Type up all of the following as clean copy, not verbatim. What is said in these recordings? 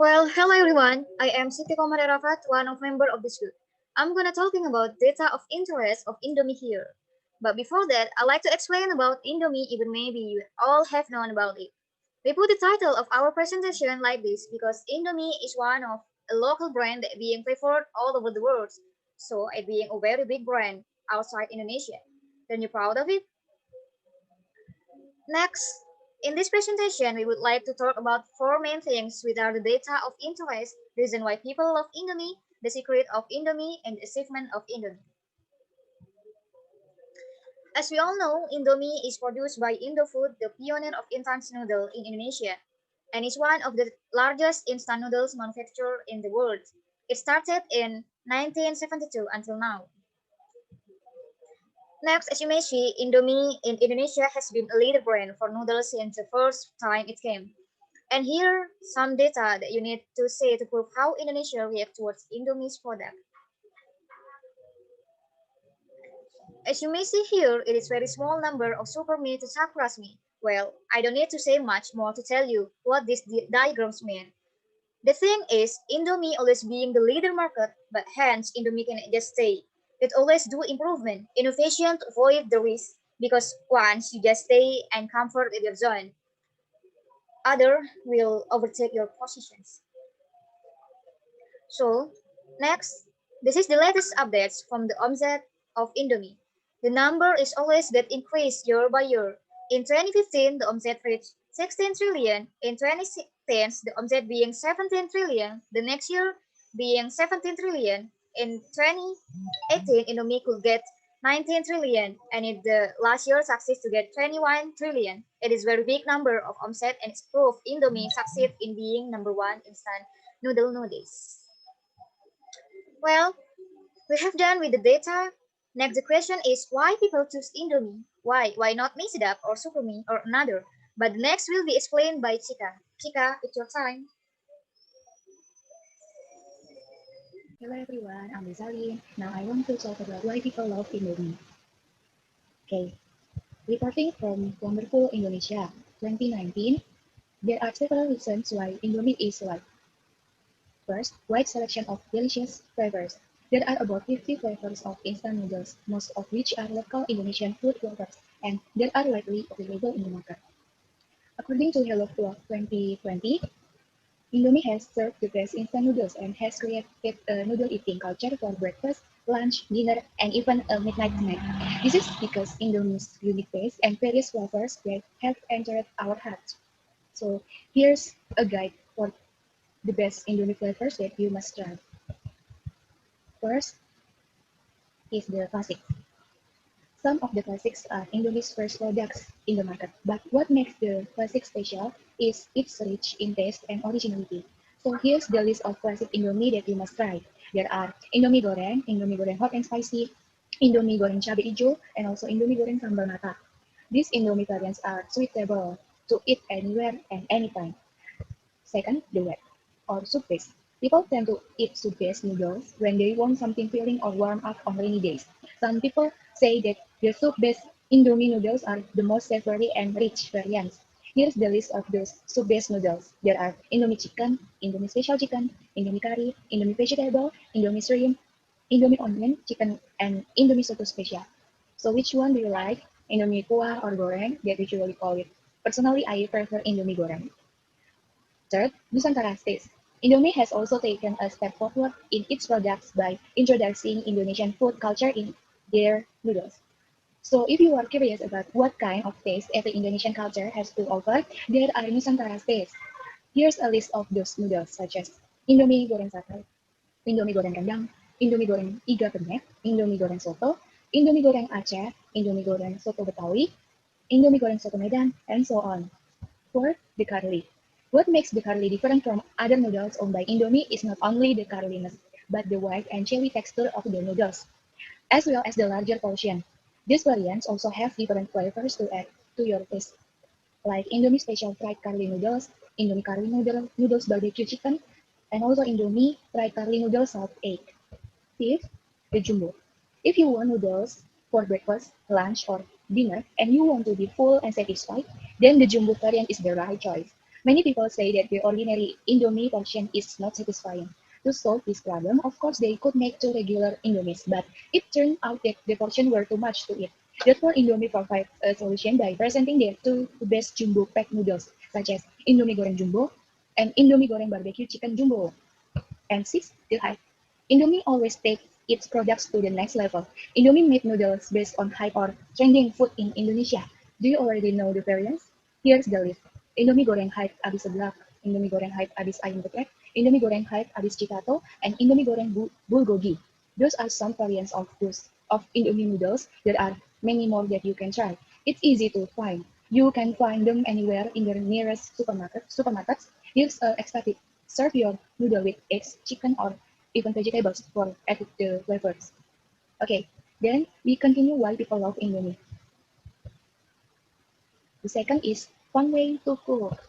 Well, hello everyone. I am Siti Komar Arafat, one of member of this group. I'm gonna talking about data of interest of Indomie here. But before that, I'd like to explain about Indomie even maybe you all have known about it. We put the title of our presentation like this because Indomie is one of a local brand that being favored all over the world. So it being a very big brand outside Indonesia. Then you proud of it? Next, in this presentation, we would like to talk about four main things which are the data of interest, reason why people love Indomie, the secret of Indomie, and the achievement of Indomie. As we all know, Indomie is produced by Indofood, the pioneer of instant noodle in Indonesia, and is one of the largest instant noodles manufacturer in the world. It started in 1972 until now. Next, as you may see, Indomie in Indonesia has been a leader brand for noodles since the first time it came. And here some data that you need to say to prove how Indonesia reacts towards Indomie's product. As you may see here, it is very small number of super me to Sakura's me. Well, I don't need to say much more to tell you what these diagrams mean. The thing is, Indomie always being the leader market, but hence Indomie can just stay. It always do improvement, innovation to avoid the risk, because once you just stay and comfort with your zone, other will overtake your positions. So, next, this is the latest updates from the OMZ of Indomie. The number is always get increased year by year. In 2015, the OMZ reached 16 trillion. In 2010, the OMZ being 17 trillion. The next year being 17 trillion. In 2018, Indomie could get 19 trillion, and in the last year succeeds to get 21 trillion. It is very big number of OMZ, and it's proof Indomie succeed in being number one instant noodle nowadays. Well, we have done with the data. Next, the question is why people choose Indomie? Why? Why not Misedap or Superme or another? But the next will be explained by Chika. Chika, it's your time. Hello everyone, I'm Rizalin. Now I want to talk about why people love Indomie. Okay, reporting from Wonderful Indonesia 2019, there are several reasons why Indomie is liked. First, wide selection of delicious flavors. There are about 50 flavors of instant noodles, most of which are local Indonesian food lovers, and they are widely available in the market. According to Hello Club 2020, Indomie has served the best instant noodles and has created a noodle eating culture for breakfast, lunch, dinner, and even a midnight snack. This is because Indomie's unique taste and various flavors that have entered our hearts. So here's a guide for the best Indomie flavors that you must try. First is the classic. Some of the classics are Indomie's first products in the market, but what makes the classic special is its rich in taste and originality. So here's the list of classic Indomie that you must try. There are Indomie Goreng hot and spicy, Indomie Goreng cabai hijau, and also Indomie Goreng sambal mata. These Indomie variants are suitable to eat anywhere and anytime. Second, the wet or soup base. People tend to eat soup-based noodles when they want something filling or warm up on rainy days. Some people say that the soup-based Indomie noodles are the most savory and rich variants. Here's the list of those soup-based noodles. There are Indomie chicken, Indomie special chicken, Indomie curry, Indomie vegetable, Indomie shrimp, Indomie onion, chicken, and Indomie soto special. So which one do you like? Indomie kuah or goreng that we usually call it. Personally, I prefer Indomie goreng. Third, Nusantara states. Indomie has also taken a step forward in its products by introducing Indonesian food culture in their noodles. So if you are curious about what kind of taste every Indonesian culture has to offer, there are Nusantara states. Here's a list of those noodles such as Indomie goreng sate, Indomie goreng rendang, Indomie goreng iga penyet, Indomie goreng soto, Indomie goreng Aceh, Indomie goreng soto Betawi, Indomie goreng soto Medan, and so on. Fourth, the curly. What makes the curly different from other noodles owned by Indomie is not only the curliness, but the white and chewy texture of the noodles, as well as the larger portion. These variants also have different flavors to add to your taste, like Indomie Special Fried Curly Noodles, Indomie Curry Noodles Barbecue Chicken, and also Indomie Fried Curly Noodles Salt Egg. Fifth, the jumbo. If you want noodles for breakfast, lunch, or dinner, and you want to be full and satisfied, then the jumbo variant is the right choice. Many people say that the ordinary Indomie portion is not satisfying. To solve this problem, of course, they could make two regular Indomies, but it turned out that the portion were too much to eat. Therefore, Indomie provides a solution by presenting their two best jumbo pack noodles, such as Indomie Goreng Jumbo and Indomie Goreng Barbecue Chicken Jumbo. And six, the hype. Indomie always takes its products to the next level. Indomie made noodles based on hype or trending food in Indonesia. Do you already know the variants? Here's the list. Indomie goreng hype abis seblak, Indomie goreng hype abis ayam geprek, Indomie goreng hype abis cikato, and Indomie goreng bulgogi. Those are some variants of Indomie noodles. There are many more that you can try. It's easy to find. You can find them anywhere in the nearest supermarkets. Here's exotic. Serve your noodle with eggs, chicken, or even vegetables for added the flavors. Okay, then we continue why people love Indomie. The second is fun way to cook.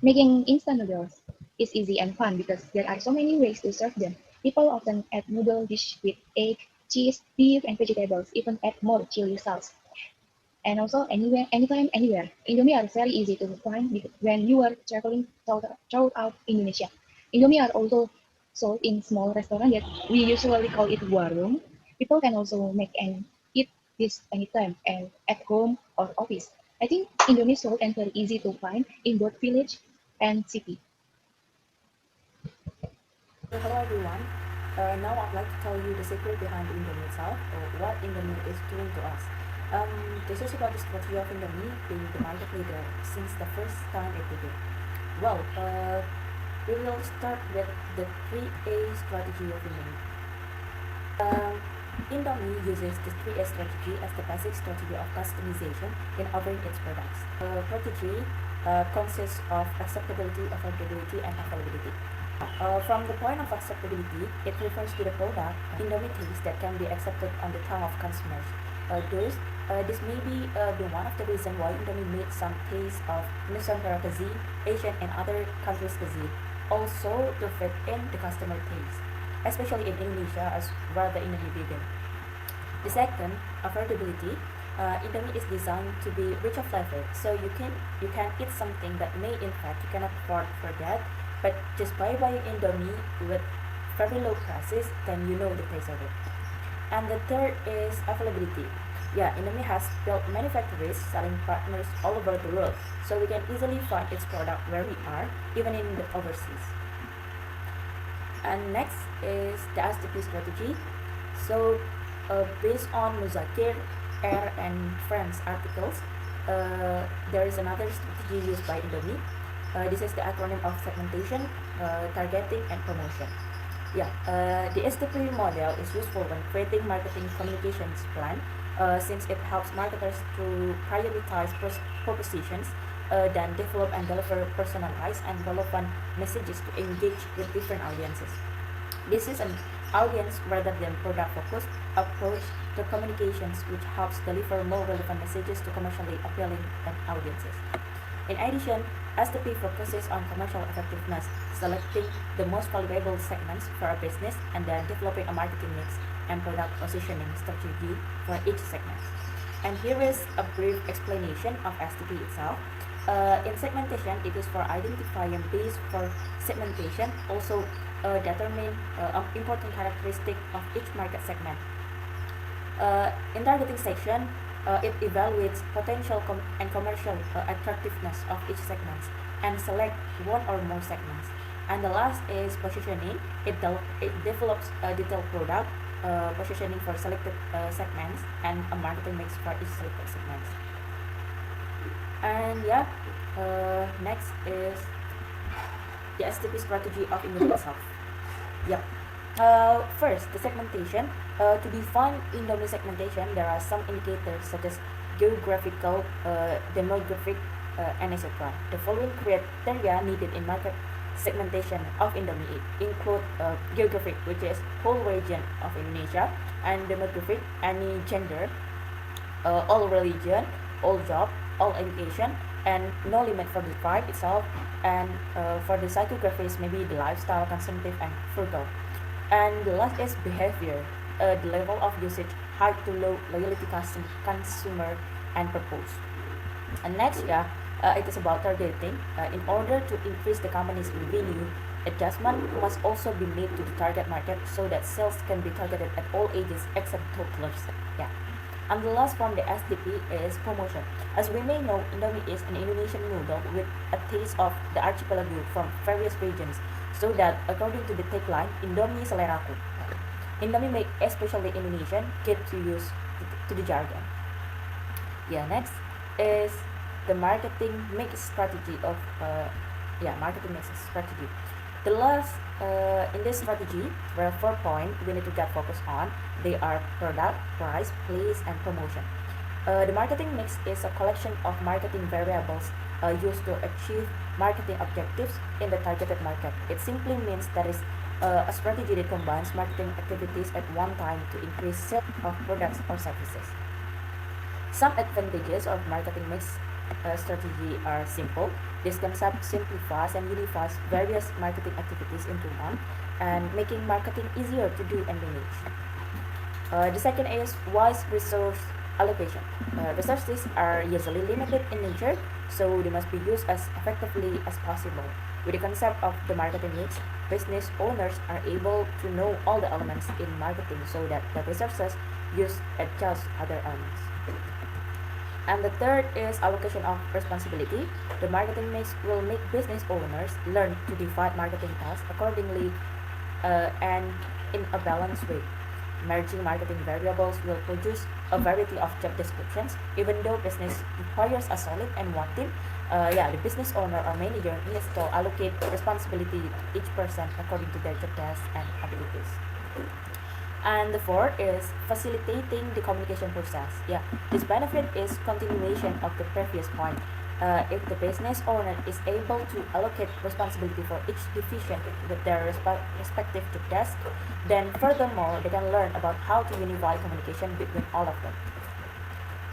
Making instant noodles is easy and fun because there are so many ways to serve them. People often add noodle dish with egg, cheese, beef, and vegetables, even add more chili sauce. And also anywhere, anytime, anywhere. Indomie are very easy to find when you are traveling throughout Indonesia. Indomie are also sold in small restaurants that we usually call it warung. People can also make and eat this anytime and at home or office. I think Indomie sold and very easy to find in both village and city. Hello everyone. Now I'd like to tell you the secret behind Indomie itself, or what Indomie is doing to us. This is about the strategy of Indomie being the market leader since the first time it began. Well, we will start with the 3A strategy of Indomie. Indomie uses the 3A strategy as the basic strategy of customization in offering its products. The strategy consists of acceptability, affordability, and availability. From the point of acceptability, it refers to the product Indomie taste that can be accepted on the tongue of consumers. This may be the one of the reasons why Indomie made some taste of Nusantara cuisine, Asian and other countries' cuisine, also to fit in the customer taste, especially in Indonesia as where the Indomie began. The second, affordability. Indomie is designed to be rich of flavor, so you can eat something that may in fact you cannot afford for that, but just by buying Indomie with very low prices, then you know the taste of it. And the third is availability. Yeah, Indomie has built many factories selling partners all over the world, so we can easily find its product where we are, even in the overseas. And next is the SDP strategy. So, based on Muzakir, Air, and Friends articles, there is another strategy used by Indomie. This is the acronym of segmentation, targeting, and promotion. Yeah, the SDP model is useful when creating marketing communications plan, since it helps marketers to prioritize propositions, then develop and deliver personalized and relevant messages to engage with different audiences. This is an audience rather than product focused approach to communications, which helps deliver more relevant messages to commercially appealing audiences. In addition, SDP focuses on commercial effectiveness, selecting the most valuable segments for a business and then developing a marketing mix and product positioning strategy for each segment. And here is a brief explanation of SDP itself. In segmentation, it is for identifying base for segmentation, also determine important characteristic of each market segment. In targeting section, it evaluates potential and commercial attractiveness of each segment and select one or more segments. And the last is positioning. It develops a detailed product positioning for selected segments and a marketing mix for each selected segments. And yeah, next is the SDP strategy of Indomie itself. Yep. First, the segmentation. To define Indomie segmentation, there are some indicators such as geographical, demographic, and etc. The following criteria needed in market segmentation of Indomie include geographic, which is whole region of Indonesia, and demographic, any gender, all religion, all job, all education, and no limit for the tribe itself. And for the psychographies, maybe the lifestyle, consumptive, and frugal. And the last is behavior, the level of usage, high to low loyalty consumer, and purpose. And next, yeah, It is about targeting. In order to increase the company's revenue, adjustment must also be made to the target market so that sales can be targeted at all ages except toddlers. Yeah. And the last from the SDP is promotion. As we may know, Indomie is an Indonesian noodle with a taste of the archipelago from various regions, so that according to the tagline, Indomie Seleraku. Indomie made especially Indonesian get to use to the jargon. Yeah, next is the marketing mix strategy of marketing mix strategy. The last in this strategy, there are 4 points we need to get focused on. They are product, price, place, and promotion. The marketing mix is a collection of marketing variables used to achieve marketing objectives in the targeted market. It simply means that is a strategy that combines marketing activities at one time to increase sales of products or services. Some advantages of marketing mix strategy are simple. This concept simplifies and unifies various marketing activities into one and making marketing easier to do and manage. The second is wise resource allocation. Resources are usually limited in nature, so they must be used as effectively as possible. With the concept of the marketing mix, business owners are able to know all the elements in marketing so that the resources used adjust other elements. And the third is allocation of responsibility. The marketing mix will make business owners learn to divide marketing tasks accordingly and in a balanced way. Merging marketing variables will produce a variety of job descriptions. Even though business requires a solid and one team, the business owner or manager needs to allocate responsibility to each person according to their job tasks and abilities. And the fourth is facilitating the communication process. Yeah, this benefit is continuation of the previous point. If the business owner is able to allocate responsibility for each division with their respective job desk, then furthermore they can learn about how to unify communication between all of them.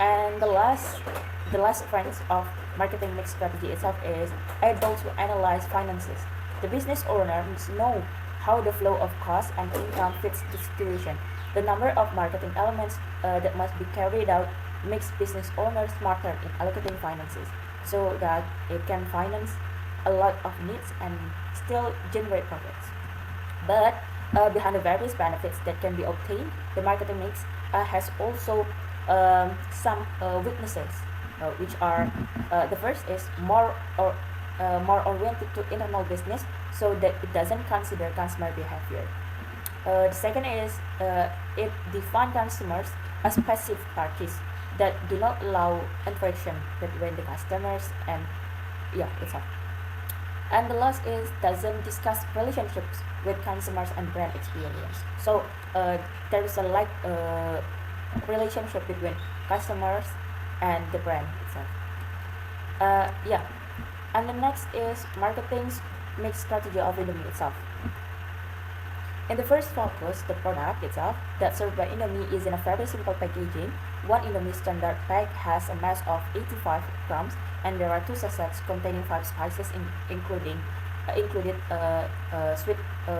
And the last strength of marketing mix strategy itself is able to analyze finances. The business owner must know how the flow of cost and income fits the situation. The number of marketing elements that must be carried out makes business owners smarter in allocating finances so that it can finance a lot of needs and still generate profits. But behind the various benefits that can be obtained, the marketing mix has also some weaknesses, which are the first is more oriented to internal business, so that it doesn't consider consumer behavior. The second is it defines consumers as passive parties that do not allow interaction between the customers and it's all. And the last is doesn't discuss relationships with consumers and brand experience. So there is a relationship between customers and the brand itself. And the next is marketing's mix strategy of Indomie itself. In the first focus, the product itself that served by Indomie is in a very simple packaging. One Indomie standard pack has a mass of 85 grams, and there are 2 sachets containing 5 spices, included sweet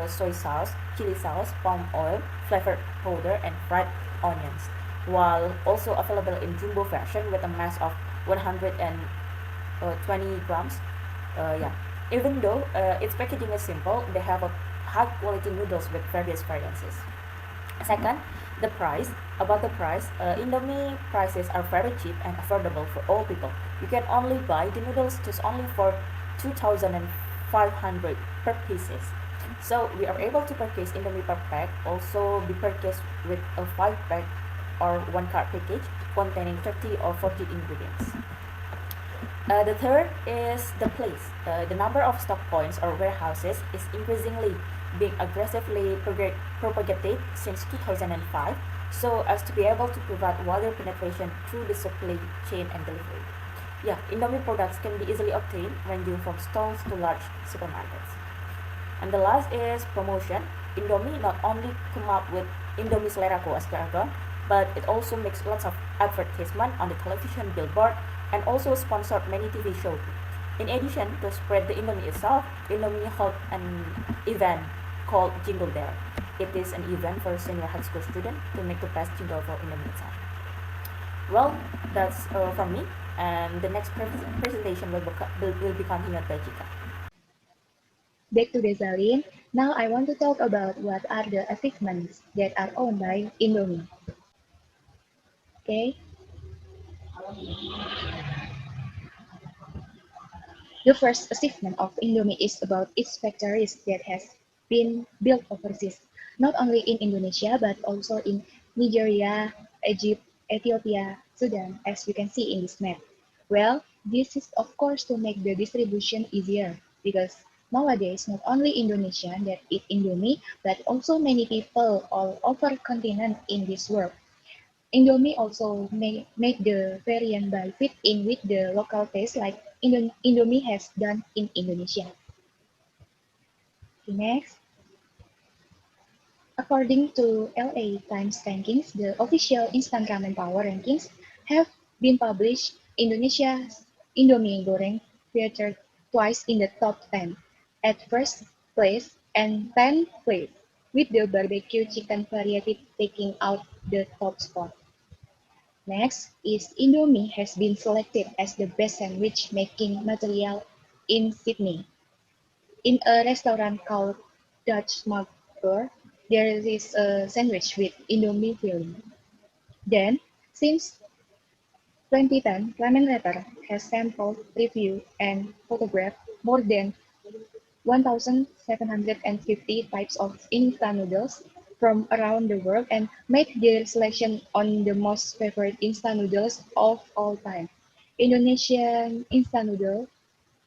soy sauce, chili sauce, palm oil, flavored powder, and fried onions, while also available in jumbo version with a mass of 120 grams. Even though its packaging is simple, they have a high quality noodles with various variances. Second, the price. About the price, Indomie prices are very cheap and affordable for all people. You can only buy the noodles just only for 2,500 per pieces. So we are able to purchase Indomie per pack, also be purchased with a 5-pack or 1-cart package containing 30 or 40 ingredients. The third is the place. The number of stock points or warehouses is increasingly being aggressively propagated since 2005, so as to be able to provide wider penetration through the supply chain and delivery. Indomie products can be easily obtained ranging from stalls to large supermarkets. And the last is promotion. Indomie not only come up with Indomie Seleraku as jargon, but it also makes lots of advertisement on the television, billboard, and also sponsored many TV shows. In addition, to spread the Indomie itself, Indomie held an event called Jingle Dare. It is an event for senior high school students to make the best jingle for Indomie itself. Well, that's from me. And the next presentation will be continued by Jika. Back to Desalin. Now I want to talk about what are the achievements that are owned by Indomie. Okay, the first achievement of Indomie is about its factories that has been built overseas, not only in Indonesia but also in Nigeria, Egypt, Ethiopia, Sudan, as you can see in this map. Well, this is of course to make the distribution easier because nowadays not only Indonesia that eat Indomie but also many people all over continent in this world. Indomie also make the variant by fit in with the local taste like Indomie has done in Indonesia. Okay, next, according to LA Times rankings, the official instant ramen power rankings have been published. Indonesia's Indomie goreng featured twice in the top 10, at first place and 10th place, with the barbecue chicken variety taking out the top spot. Next is Indomie has been selected as the best sandwich making material in Sydney. In a restaurant called Dutch Smuggler, there is a sandwich with Indomie filling. Then, since 2010, Ramen Letter has sampled, reviewed, and photographed more than 1,750 types of instant noodles from around the world and made their selection on the most favorite instant noodles of all time. Indonesian instant noodle,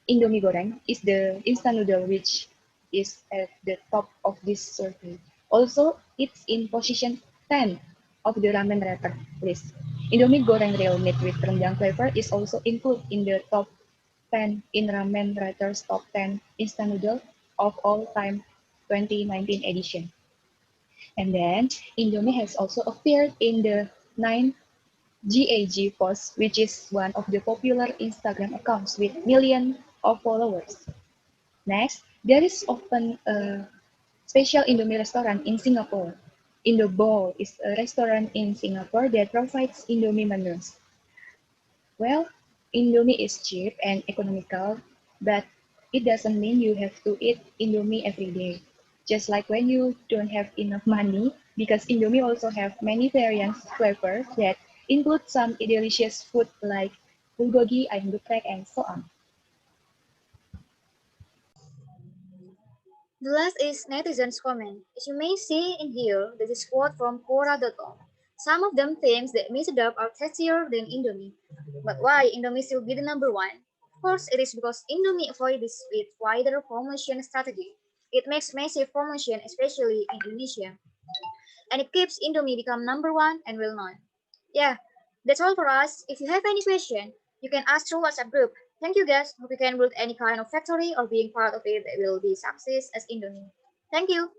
Indomie Goreng, is the instant noodle which is at the top of this survey. Also, it's in position 10 of the ramen wrapper list. Indomie Goreng Real Meat with rendang flavor is also included in the top 10 in Ramen Writer's Top 10 Instant Noodle of All Time 2019 edition. And then, Indomie has also appeared in the 9 GAG post, which is one of the popular Instagram accounts with millions of followers. Next, there is often a special Indomie restaurant in Singapore. Indo Bowl is a restaurant in Singapore that provides Indomie menus. Well, Indomie is cheap and economical, but it doesn't mean you have to eat Indomie every day. Just like when you don't have enough money, because Indomie also have many variants flavors that include some delicious food like bulgogi, ayam geprek, and so on. The last is netizens' comment. As you may see in here, this is quote from Quora.com. Some of them think that Misedap are tastier than Indomie. But why Indomie still be the number one? Of course, it is because Indomie avoids this with wider promotion strategy. It makes massive promotion, especially in Indonesia, and it keeps Indomie become number one and well known. Yeah, that's all for us. If you have any question, you can ask through WhatsApp group. Thank you guys. Hope you can build any kind of factory or being part of it that will be success as Indomie. Thank you.